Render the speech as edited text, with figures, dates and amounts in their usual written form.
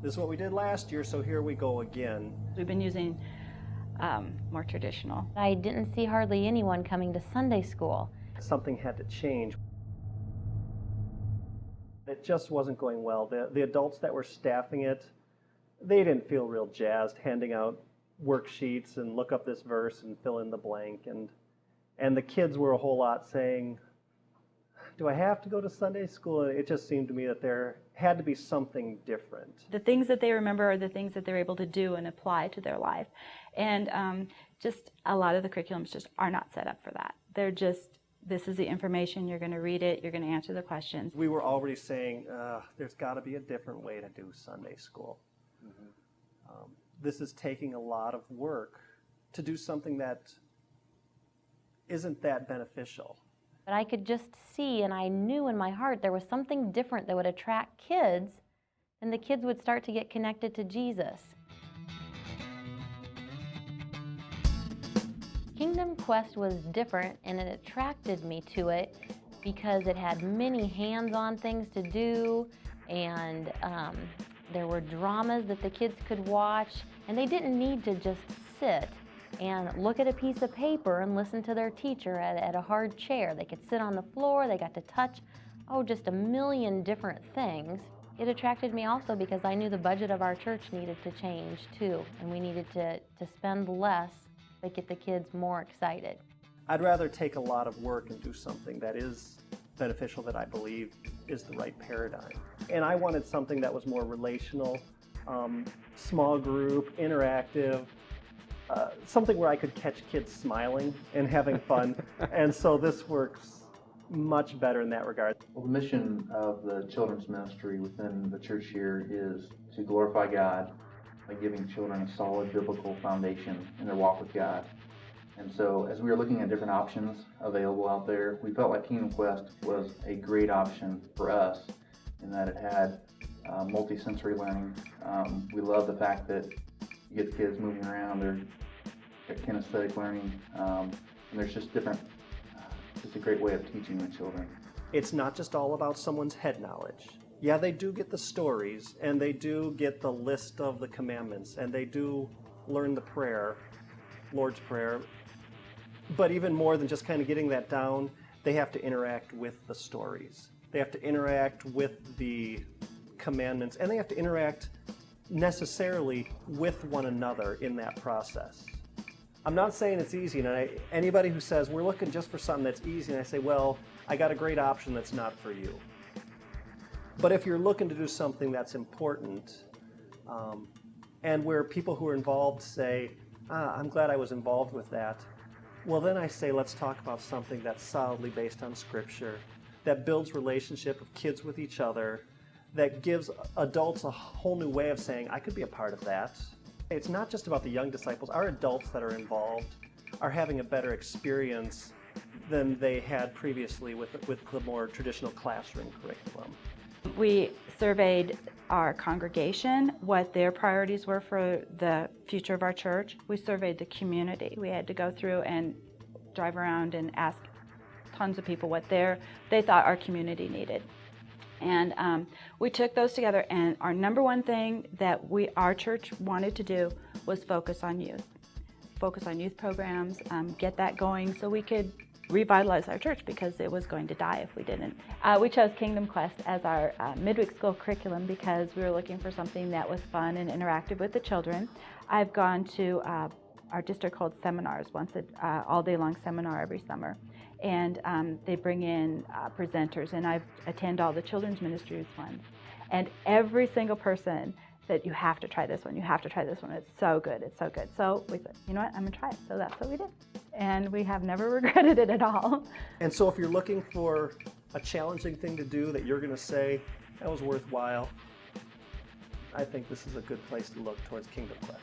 this is what we did last year, so here we go again. We've been using more traditional. I didn't see hardly anyone coming to Sunday school. Something had to change. It just wasn't going well. The adults that were staffing it, they didn't feel real jazzed handing out worksheets and look up this verse and fill in the blank. And the kids were a whole lot saying, do I have to go to Sunday school? And it just seemed to me that there had to be something different. The things that they remember are the things that they're able to do and apply to their life. And just a lot of the curriculums just are not set up for that. They're just, this is the information, you're going to read it, you're going to answer the questions. We were already saying, there's got to be a different way to do Sunday school. Mm-hmm. This is taking a lot of work to do something that isn't that beneficial. But I could just see, and I knew in my heart there was something different that would attract kids, and the kids would start to get connected to Jesus. Kingdom Quest was different, and it attracted me to it because it had many hands-on things to do, and there were dramas that the kids could watch, and they didn't need to just sit and look at a piece of paper and listen to their teacher at a hard chair. They could sit on the floor, they got to touch, just a million different things. It attracted me also because I knew the budget of our church needed to change too, and we needed to spend less but get the kids more excited. I'd rather take a lot of work and do something that is beneficial, that I believe is the right paradigm. And I wanted something that was more relational, small group, interactive, something where I could catch kids smiling and having fun. And so this works much better in that regard. Well, the mission of the children's ministry within the church here is to glorify God by giving children a solid biblical foundation in their walk with God. And so as we were looking at different options available out there, we felt like Kingdom Quest was a great option for us in that it had multi-sensory learning. We love the fact that you get the kids moving around, they're kinesthetic learning, and there's just different, it's a great way of teaching the children. It's not just all about someone's head knowledge. Yeah, they do get the stories, and they do get the list of the commandments, and they do learn the prayer, Lord's Prayer. But even more than just kind of getting that down, they have to interact with the stories. They have to interact with the commandments, and they have to interact necessarily with one another in that process. I'm not saying it's easy, and anybody who says we're looking just for something that's easy, and I say, well, I got a great option that's not for you. But if you're looking to do something that's important, and where people who are involved say, I'm glad I was involved with that, well then I say let's talk about something that's solidly based on Scripture, that builds relationship of kids with each other, that gives adults a whole new way of saying, I could be a part of that. It's not just about the young disciples. Our adults that are involved are having a better experience than they had previously with the more traditional classroom curriculum. We surveyed our congregation, what their priorities were for the future of our church. We surveyed the community. We had to go through and drive around and ask tons of people what they thought our community needed. And we took those together, and our number one thing that our church wanted to do was focus on youth programs, get that going so we could revitalize our church, because it was going to die if we didn't. We chose Kingdom Quest as our midweek school curriculum because we were looking for something that was fun and interactive with the children. I've gone to our district holds seminars, once all day long seminar every summer. And they bring in presenters, and I attend all the children's ministries ones. And every single person said, you have to try this one, you have to try this one, it's so good, it's so good. So we said, you know what, I'm gonna try it. So that's what we did. And we have never regretted it at all. And so if you're looking for a challenging thing to do that you're gonna say, that was worthwhile, I think this is a good place to look towards Kingdom Quest.